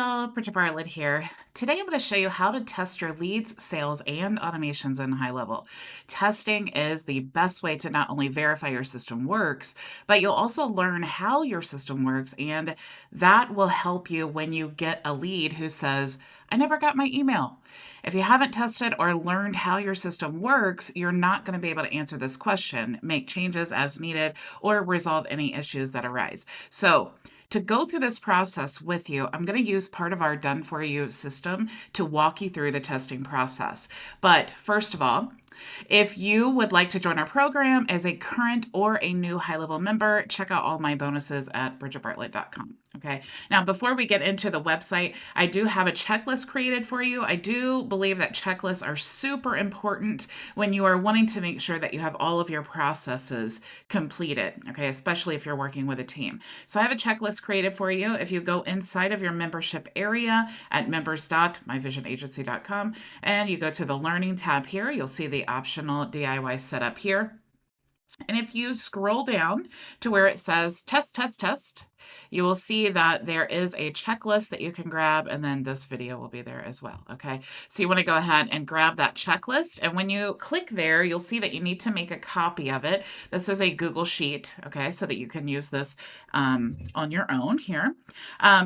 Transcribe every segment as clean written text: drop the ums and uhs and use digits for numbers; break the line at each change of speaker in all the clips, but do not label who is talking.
Hello, Bridget Bartlett here. Today I'm going to show you how to test your leads, sales, and automations in HighLevel. Testing is the best way to not only verify your system works, but you'll also learn how your system works, and that will help you when you get a lead who says, I never got my email. If you haven't tested or learned how your system works, you're not going to be able to answer this question, make changes as needed, or resolve any issues that arise. So, to go through this process with you, I'm going to use part of our Done For You system to walk you through the testing process. But first of all, if you would like to join our program as a current or a new HighLevel member, check out all my bonuses at bridgetbartlett.com. Okay. Now, before we get into the website, I do have a checklist created for you. I do believe that checklists are super important when you are wanting to make sure that you have all of your processes completed. Okay. Especially if you're working with a team. So I have a checklist created for you. If you go inside of your membership area at members.myvisionagency.com and you go to the learning tab here, you'll see the optional DIY setup here. And if you scroll down to where it says test, test, test, you will see that there is a checklist that you can grab, and then this video will be there as well, okay? So you want to go ahead and grab that checklist, and when you click there, you'll see that you need to make a copy of it. This is a Google Sheet, okay, so that you can use this on your own here.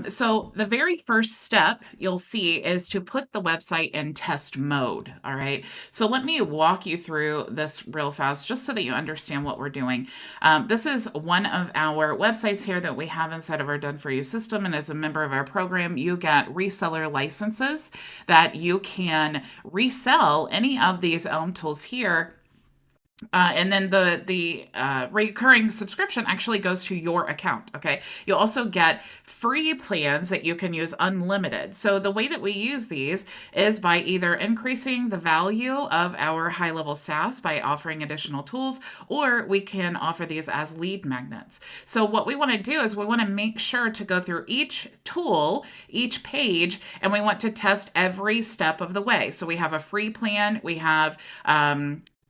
So the very first step you'll see is to put the website in test mode, all right? So let me walk you through this real fast just so that you understand what we're doing. This is one of our websites here that we have inside of our Done For You system, and as a member of our program, you get reseller licenses that you can resell any of these Elm tools here. And then the recurring subscription actually goes to your account, okay? You'll also get free plans that you can use unlimited. So the way that we use these is by either increasing the value of our HighLevel SaaS by offering additional tools, or we can offer these as lead magnets. So what we want to do is we want to make sure to go through each tool, each page, and we want to test every step of the way. So we have a free plan, we have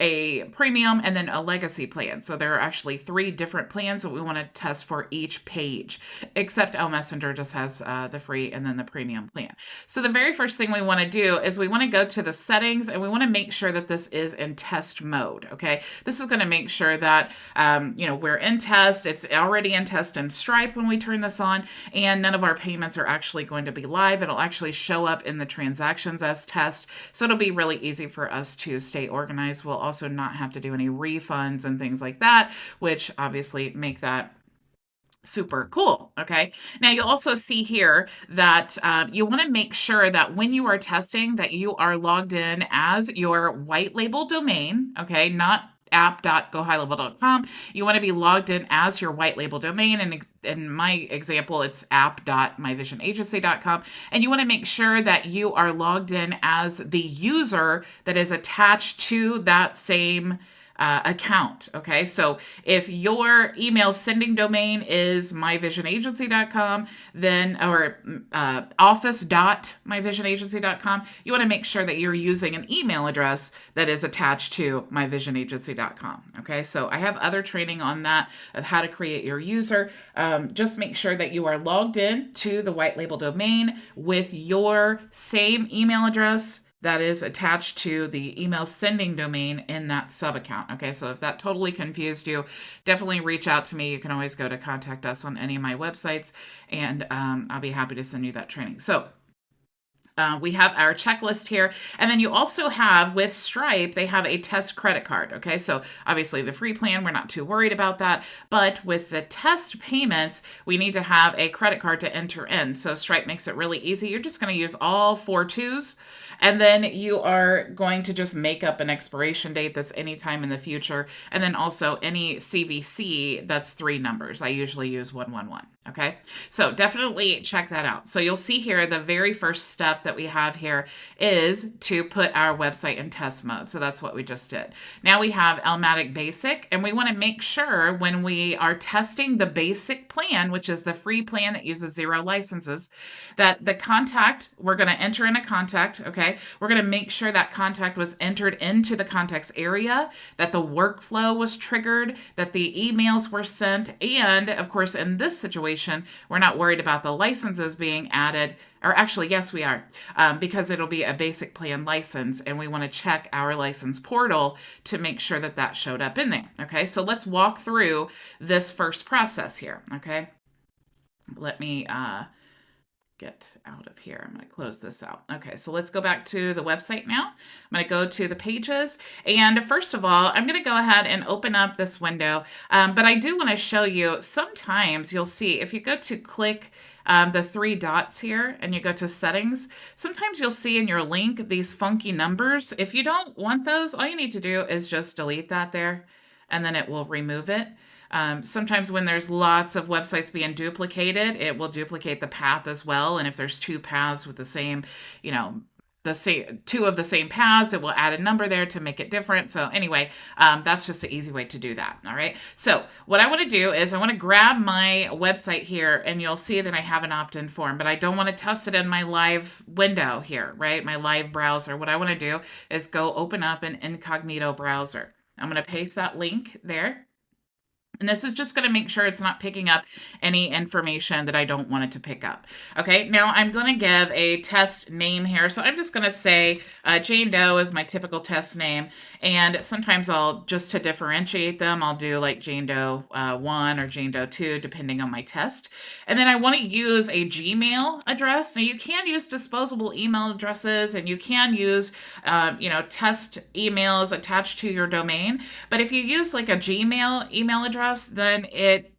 a premium, and then a legacy plan. So there are actually 3 different plans that we want to test for each page, except L Messenger just has the free and then the premium plan. So the very first thing we want to do is we want to go to the settings, and we want to make sure that this is in test mode, okay? This is going to make sure that, we're in test. It's already in test in Stripe when we turn this on, and none of our payments are actually going to be live. It'll actually show up in the transactions as test. So it'll be really easy for us to stay organized. We'll also not have to do any refunds and things like that, which obviously make that super cool. Okay. Now you'll also see here that you want to make sure that when you are testing that you are logged in as your white label domain. Okay. Not app.gohighlevel.com. You want to be logged in as your white label domain. And in my example, it's app.myvisionagency.com. And you want to make sure that you are logged in as the user that is attached to that same account. Okay. So if your email sending domain is myvisionagency.com, then, or office.myvisionagency.com, you want to make sure that you're using an email address that is attached to myvisionagency.com. Okay. So I have other training on that of how to create your user. Just make sure that you are logged in to the white label domain with your same email address that is attached to the email sending domain in that sub account. Okay, so if that totally confused you, definitely reach out to me. You can always go to contact us on any of my websites, and I'll be happy to send you that training. So we have our checklist here. And then you also have, with Stripe, they have a test credit card. Okay, so obviously the free plan, we're not too worried about that. But with the test payments, we need to have a credit card to enter in. So Stripe makes it really easy. You're just going to use all 4 twos. And then you are going to just make up an expiration date that's any time in the future. And then also any CVC, that's 3 numbers. I usually use 111. Okay, so definitely check that out. So you'll see here the very first step that we have here is to put our website in test mode. So that's what we just did. Now we have Elmatic Basic, and we want to make sure when we are testing the basic plan, which is the free plan that uses 0 licenses, that the contact, we're going to enter in a contact. Okay, we're going to make sure that contact was entered into the contacts area, that the workflow was triggered, that the emails were sent, and of course in this situation, we're not worried about the licenses being added Or actually, yes, we are, because it'll be a basic plan license, and we want to check our license portal to make sure that that showed up in there. Okay, so let's walk through this first process here. Okay, let me get out of here. I'm going to close this out. Okay, so let's go back to the website now. I'm going to go to the pages. And first of all, I'm going to go ahead and open up this window. But I do want to show you, sometimes you'll see if you go to click the three dots here and you go to settings, sometimes you'll see in your link these funky numbers. If you don't want those, all you need to do is just delete that there, and then it will remove it. Sometimes when there's lots of websites being duplicated, it will duplicate the path as well. And if there's two paths with the same, you know, the same two of the same paths, it will add a number there to make it different. So anyway, that's just an easy way to do that. All right. So what I want to do is I want to grab my website here, and you'll see that I have an opt-in form, but I don't want to test it in my live window here, right? My live browser. What I want to do is go open up an incognito browser. I'm going to paste that link there. And this is just going to make sure it's not picking up any information that I don't want it to pick up. Okay, now I'm going to give a test name here. So I'm just going to say Jane Doe is my typical test name. And sometimes I'll, just to differentiate them, I'll do like Jane Doe 1 or Jane Doe 2, depending on my test. And then I want to use a Gmail address. Now you can use disposable email addresses, and you can use, test emails attached to your domain. But if you use like a Gmail email address, then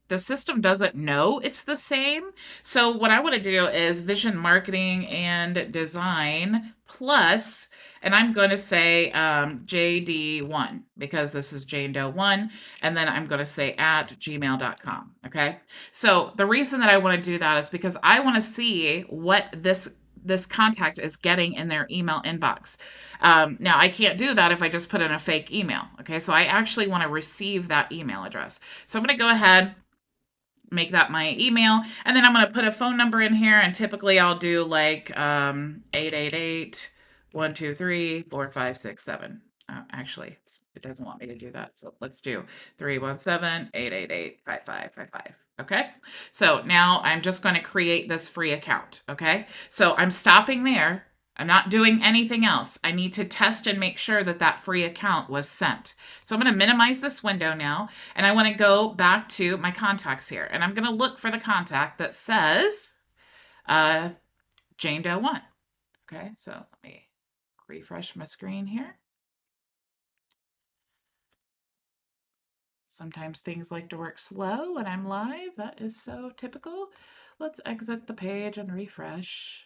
the system doesn't know it's the same. So what I want to do is Vision Marketing and Design plus, and I'm going to say JD1 because this is Jane Doe 1, and then I'm going to say at gmail.com. Okay. So the reason that I want to do that is because I want to see what this contact is getting in their email inbox. Now, I can't do that if I just put in a fake email. Okay, so I actually want to receive that email address. So I'm going to go ahead, make that my email, and then I'm going to put a phone number in here, and typically I'll do like 888-123-4567. Actually, it doesn't want me to do that, so let's do 317-888-5555. Okay, so now I'm just going to create this free account. Okay, so I'm stopping there. I'm not doing anything else. I need to test and make sure that that free account was sent. So I'm going to minimize this window now, and I want to go back to my contacts here, and I'm going to look for the contact that says Jane Doe 1. Okay, so let me refresh my screen here. Sometimes things like to work slow when I'm live. That is so typical. Let's exit the page and refresh.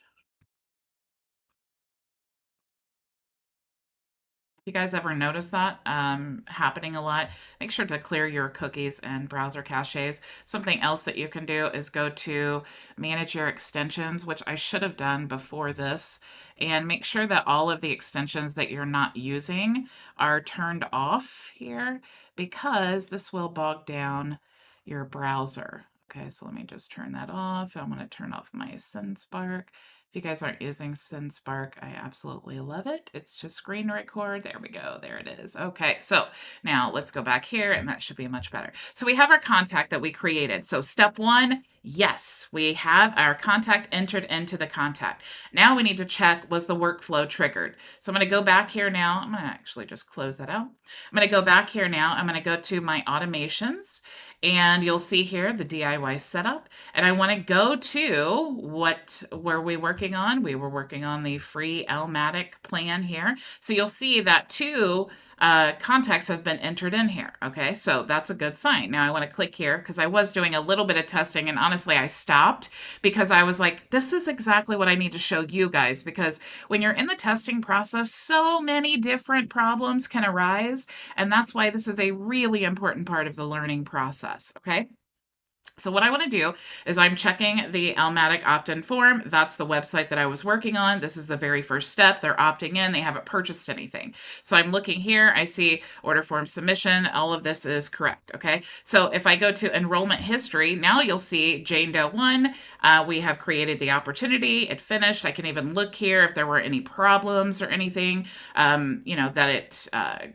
You guys ever notice that happening a lot? Make sure to clear your cookies and browser caches. Something else that you can do is go to manage your extensions, which I should have done before this, and make sure that all of the extensions that you're not using are turned off here, because this will bog down your browser. Okay, so let me just turn that off. I'm going to turn off my SendSpark. If you guys aren't using SendSpark, I absolutely love it. It's just screen record. There we go. There it is. Okay, so now let's go back here, and that should be much better. So we have our contact that we created. So step one, yes, we have our contact entered into the contact. Now we need to check, was the workflow triggered? So I'm going to go back here now. I'm going to actually just close that out. I'm going to go back here now. I'm going to go to my automations, and you'll see here the DIY setup. And I want to go to what were we working on? We were working on the free Elmatic plan here. So you'll see that two contacts have been entered in here. Okay, so that's a good sign. Now I want to click here because I was doing a little bit of testing, and honestly I stopped because I was like, this is exactly what I need to show you guys, because when you're in the testing process, so many different problems can arise, and that's why this is a really important part of the learning process. Okay. So what I want to do is I'm checking the Elmatic opt-in form. That's the website that I was working on. This is the very first step. They're opting in. They haven't purchased anything. So I'm looking here. I see order form submission. All of this is correct. Okay. So if I go to enrollment history, now you'll see Jane Doe 1. We have created the opportunity. It finished. I can even look here if there were any problems or anything, that it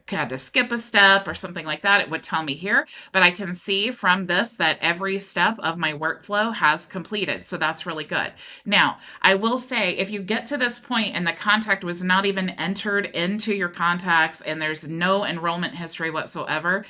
had to skip a step or something like that. It would tell me here. But I can see from this that every step of my workflow has completed. So that's really good. Now, I will say if you get to this point and the contact was not even entered into your contacts and there's no enrollment history whatsoever,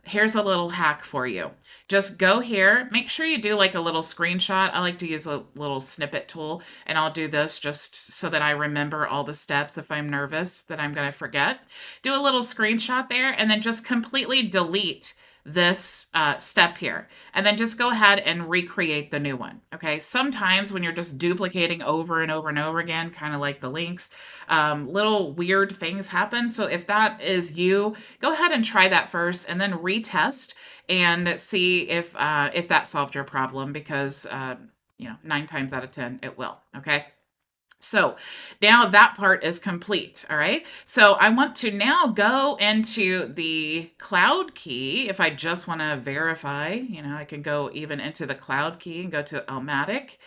here's a little hack for you. Just go here, make sure you do like a little screenshot. I like to use a little snippet tool, and I'll do this just so that I remember all the steps if I'm nervous that I'm going to forget. Do a little screenshot there, and then just completely delete this step here, and then just go ahead and recreate the new one. Okay, sometimes when you're just duplicating over and over and over again, kind of like the links, little weird things happen. So if that is you, go ahead and try that first, and then retest and see if that solved your problem, because 9 times out of 10 it will. Okay. So now that part is complete. All right. So I want to now go into the cloud key. If I just want to verify, I can go even into the cloud key and go to Elmatic.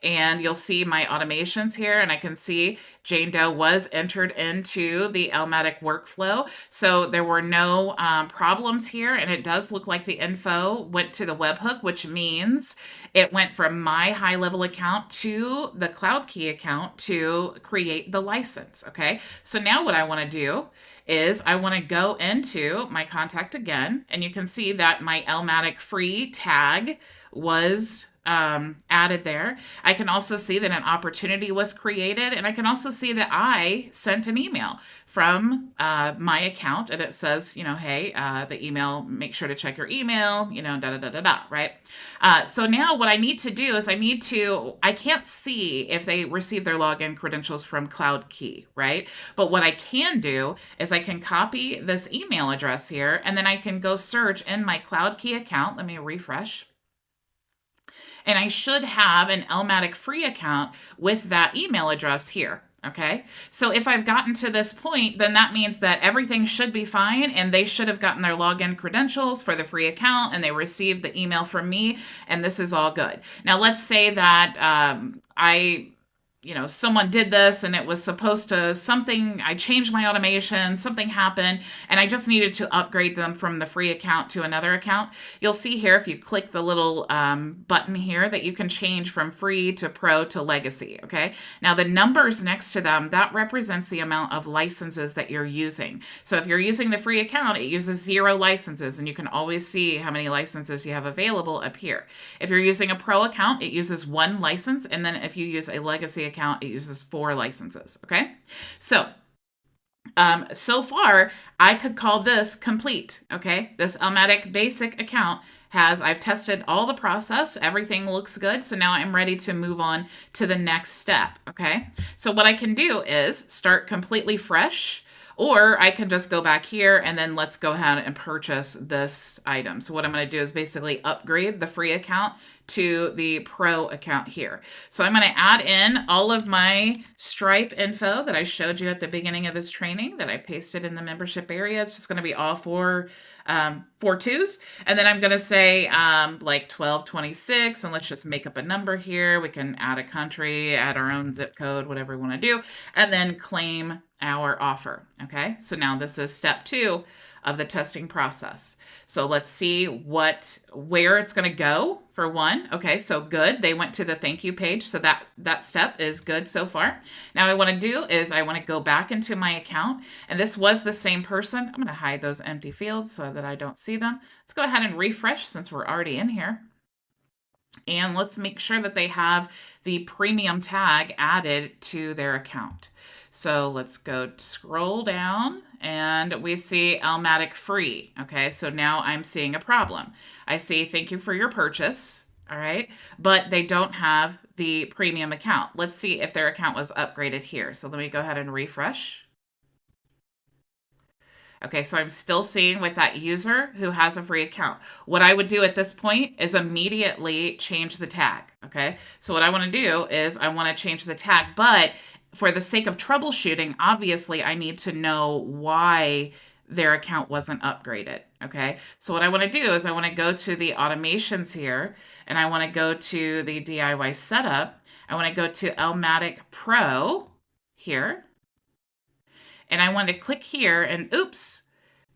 And you'll see my automations here, and I can see Jane Doe was entered into the Elmatic workflow. So there were no problems here, and it does look like the info went to the webhook, which means it went from my HighLevel account to the Cloud Key account to create the license. Okay, so now what I want to do is I want to go into my contact again, and you can see that my Elmatic free tag was added there. I can also see that an opportunity was created, and I can also see that I sent an email from my account, and it says, hey, the email, make sure to check your email, right? So now what I need to do is I can't see if they receive their login credentials from Cloud Key, right? But what I can do is I can copy this email address here, and then I can go search in my Cloud Key account. Let me refresh. And I should have an Elmatic free account with that email address here. Okay, so if I've gotten to this point, then that means that everything should be fine, and they should have gotten their login credentials for the free account, and they received the email from me, and this is all good. Now, let's say that someone did this and it was supposed to I changed my automation, something happened, and I just needed to upgrade them from the free account to another account. You'll see here, if you click the little button here, that you can change from free to pro to legacy. Okay. Now the numbers next to them, that represents the amount of licenses that you're using. So if you're using the free account, it uses 0 licenses, and you can always see how many licenses you have available up here. If you're using a pro account, it uses 1 license, and then if you use a legacy account, it uses 4 licenses. Okay, so so far I could call this complete. Okay, this Elmatic basic account I've tested all the process, everything looks good, so now I'm ready to move on to the next step. Okay, so what I can do is start completely fresh, or I can just go back here and then let's go ahead and purchase this item. So what I'm going to do is basically upgrade the free account to the pro account here. So I'm going to add in all of my Stripe info that I showed you at the beginning of this training that I pasted in the membership area. It's just going to be all 4 twos. And then I'm going to say like 1226, and let's just make up a number here. We can add a country, add our own zip code, whatever we want to do, and then claim our offer. Okay, so now this is step 2 of the testing process. So let's see where it's going to go for 1. Okay, so good. They went to the thank you page. So that step is good so far. Now what I want to do is I want to go back into my account, and this was the same person. I'm going to hide those empty fields so that I don't see them. Let's go ahead and refresh since we're already in here. And let's make sure that they have the premium tag added to their account. So let's go scroll down, and we see Elmatic free. Okay, so now I'm seeing a problem. I see thank you for your purchase. All right, but they don't have the premium account. Let's see if their account was upgraded here. So let me go ahead and refresh. Okay, so I'm still seeing with that user who has a free account. What I would do at this point is immediately change the tag. Okay, so what I want to do is I want to change the tag, but for the sake of troubleshooting, obviously I need to know why their account wasn't upgraded. Okay, so what I want to do is I want to go to the automations here, and I want to go to the DIY setup. I want to go to Elmatic Pro here, and I want to click here, and oops,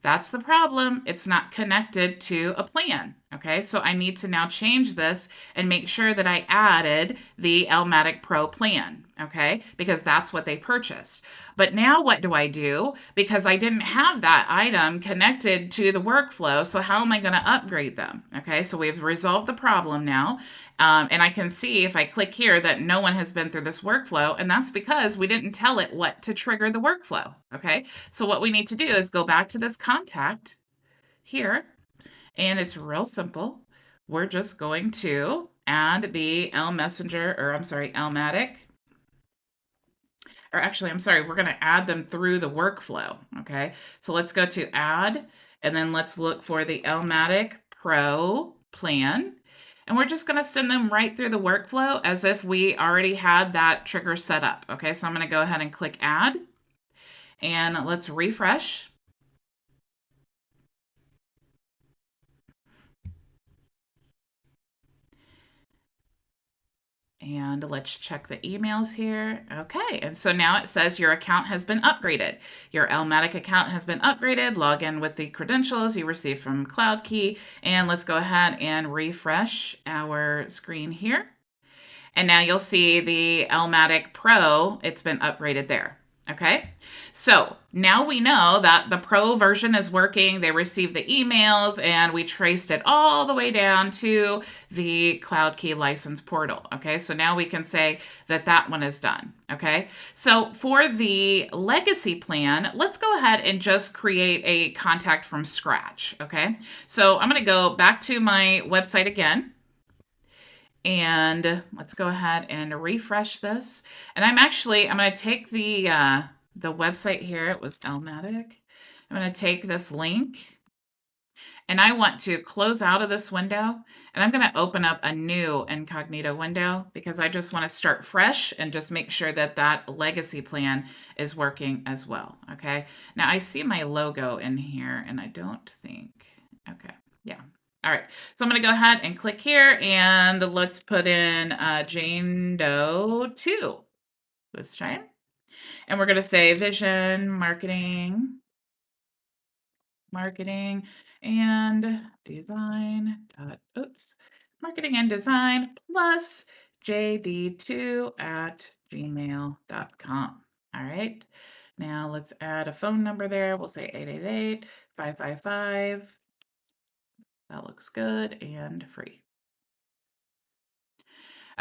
that's the problem. It's not connected to a plan. Okay, so I need to now change this and make sure that I added the Elmatic Pro plan, okay, because that's what they purchased. But now what do I do? Because I didn't have that item connected to the workflow, so how am I going to upgrade them? Okay, so we've resolved the problem now. And I can see if I click here that no one has been through this workflow, and that's because we didn't tell it what to trigger the workflow. Okay, so what we need to do is go back to this contact here, and it's real simple. We're just going to add the Elmatic, or actually, I'm sorry, we're going to add them through the workflow. Okay, so let's go to add, and then let's look for the Elmatic Pro plan. And we're just going to send them right through the workflow as if we already had that trigger set up. Okay, so I'm going to go ahead and click add, and let's refresh. And let's check the emails here. Okay, and so now it says your account has been upgraded. Your Elmatic account has been upgraded. Log in with the credentials you received from Cloud Key. And let's go ahead and refresh our screen here. And now you'll see the Elmatic Pro, it's been upgraded there. Okay, so now we know that the Pro version is working. They received the emails and we traced it all the way down to the Cloud Key license portal. Okay, so now we can say that that one is done. Okay, so for the legacy plan, let's go ahead and just create a contact from scratch. Okay, so I'm going to go back to my website again. And let's go ahead and refresh this. And I'm going to take the website here. It was Elmatic. I'm going to take this link and I want to close out of this window and I'm going to open up a new incognito window because I just want to start fresh and just make sure that that legacy plan is working as well. Okay. Now I see my logo in here and I don't think, okay. Yeah. All right, so I'm going to go ahead and click here, and let's put in Jane Doe 2 this time. And we're going to say vision, marketing, and design. Marketing and design plus jd2 at gmail.com. All right, now let's add a phone number there. We'll say 888-555. That looks good and free.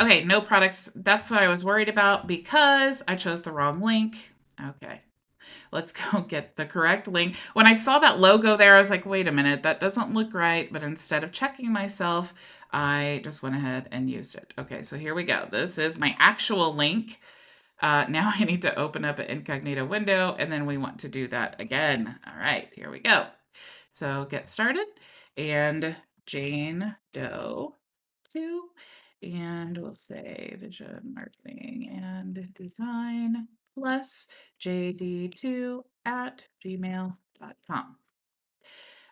Okay, no products. That's what I was worried about because I chose the wrong link. Okay, let's go get the correct link. When I saw that logo there, I was like, wait a minute, that doesn't look right. But instead of checking myself, I just went ahead and used it. Okay, so here we go. This is my actual link. Now I need to open up an incognito window, and then we want to do that again. All right, here we go. So get started, and Jane Doe 2, and we'll say vision, marketing, and design plus jd2 at gmail.com.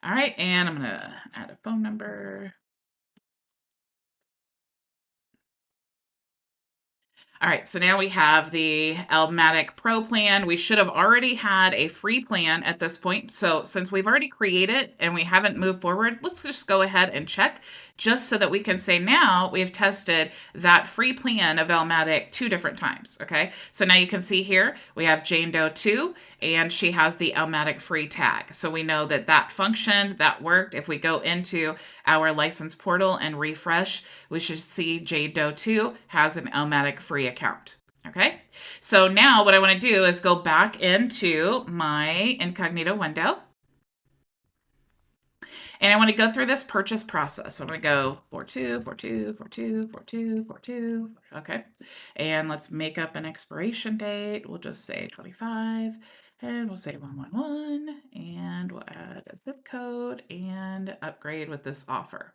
All right, and I'm going to add a phone number. All right, so now we have the Elmatic Pro plan. We should have already had a free plan at this point. So since we've already created and we haven't moved forward, let's just go ahead and check just so that we can say now we've tested that free plan of Elmatic 2 different times, okay? So now you can see here we have Jane Doe 2 and she has the Elmatic free tag. So we know that that functioned, that worked. If we go into our license portal and refresh, we should see Jane Doe 2 has an Elmatic free account. Okay, so now what I want to do is go back into my incognito window. And I want to go through this purchase process. So I'm going to go 42, 42, 42, 42, 42. Okay. And let's make up an expiration date. We'll just say 25. And we'll say 111. And we'll add a zip code and upgrade with this offer.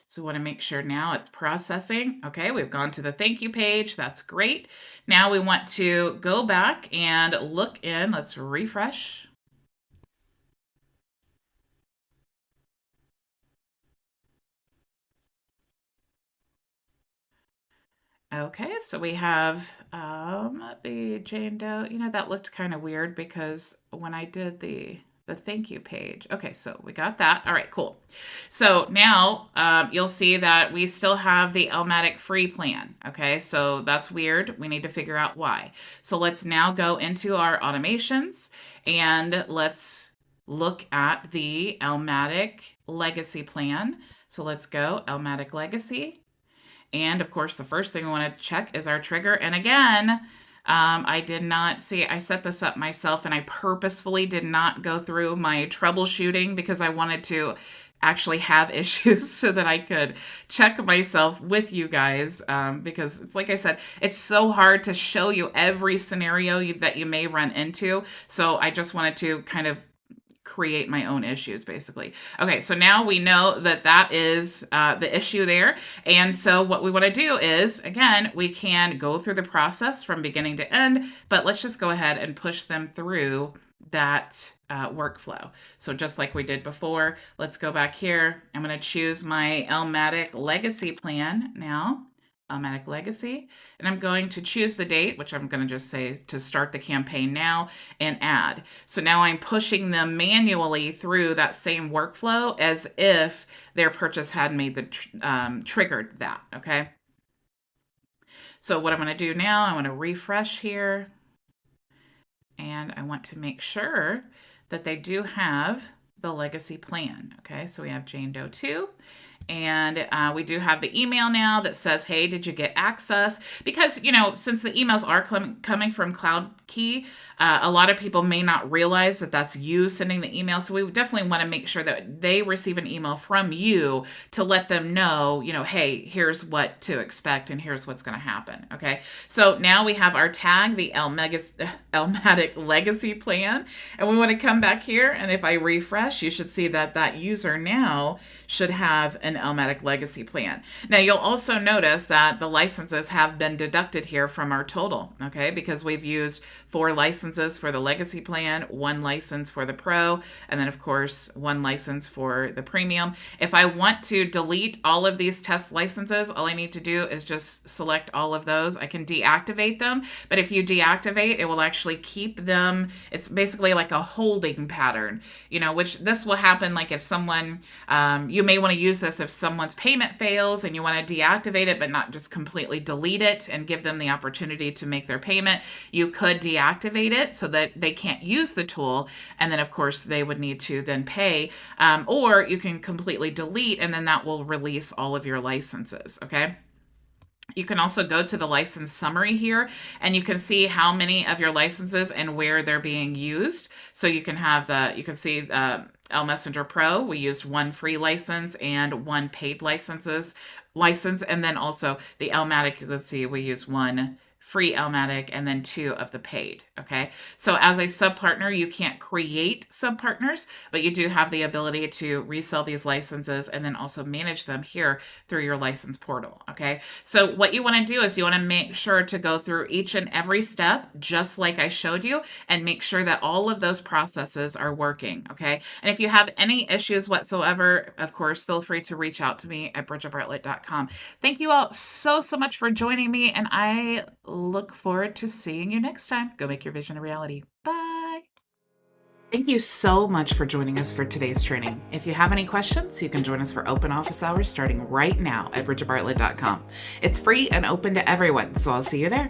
So we want to make sure now it's processing. Okay, we've gone to the thank you page. That's great. Now we want to go back and look in. Let's refresh. Okay, so we have the Jane Doe. You know, that looked kind of weird because when I did the the thank you page. Okay, so we got that. All right, cool. So now you'll see that we still have the Elmatic free plan. Okay, so that's weird. We need to figure out why. So let's now go into our automations and let's look at the Elmatic legacy plan. So let's go Elmatic legacy. And of course, the first thing we want to check is our trigger. And again, I did not see, I set this up myself and I purposefully did not go through my troubleshooting because I wanted to actually have issues so that I could check myself with you guys. Because it's like I said, it's so hard to show you every scenario that you may run into. So I just wanted to kind of create my own issues, basically. Okay, so now we know that that is the issue there. And so what we want to do is, again, we can go through the process from beginning to end, but let's just go ahead and push them through that workflow. So just like we did before, let's go back here. I'm going to choose my Elmatic legacy plan now. Elmatic legacy, and I'm going to choose the date, which I'm going to just say to start the campaign now, and add. So now I'm pushing them manually through that same workflow as if their purchase had made the triggered that. Okay. So what I'm going to do now, I want to refresh here, and I want to make sure that they do have the legacy plan. Okay, so we have Jane Doe 2. And we do have the email now that says, hey, did you get access? Because, you know, since the emails are coming from Cloud Key, a lot of people may not realize that that's you sending the email. So we definitely want to make sure that they receive an email from you to let them know, you know, hey, here's what to expect and here's what's going to happen. Okay. So now we have our tag, the Elmatic legacy plan. And we want to come back here. And if I refresh, you should see that that user now should have an Elmatic legacy plan. Now you'll also notice that the licenses have been deducted here from our total, okay? Because we've used 4 licenses for the legacy plan, 1 license for the pro, and then of course 1 license for the premium. If I want to delete all of these test licenses, all I need to do is just select all of those. I can deactivate them, but if you deactivate, it will actually keep them. It's basically like a holding pattern, you know, which this will happen like if someone, you may want to use this if someone's payment fails and you want to deactivate it, but not just completely delete it and give them the opportunity to make their payment. You could deactivate it so that they can't use the tool. And then of course they would need to then pay, or you can completely delete and then that will release all of your licenses. Okay. You can also go to the license summary here and you can see how many of your licenses and where they're being used. So you can have you can see L Messenger Pro, we used 1 free license and 1 paid license. And then also the Elmatic, you can see we use 1 free Elmatic and then 2 of the paid. Okay. So as a sub-partner, you can't create sub-partners, but you do have the ability to resell these licenses and then also manage them here through your license portal. Okay. So what you want to do is you want to make sure to go through each and every step, just like I showed you, and make sure that all of those processes are working. Okay. And if you have any issues whatsoever, of course, feel free to reach out to me at bridgetbartlett.com. Thank you all so much for joining me, and I look forward to seeing you next time. Go make your vision a reality. Bye. Thank you so much for joining us for today's training. If you have any questions, you can join us for open office hours starting right now at bridgetbartlett.com. It's free and open to everyone, so I'll see you there.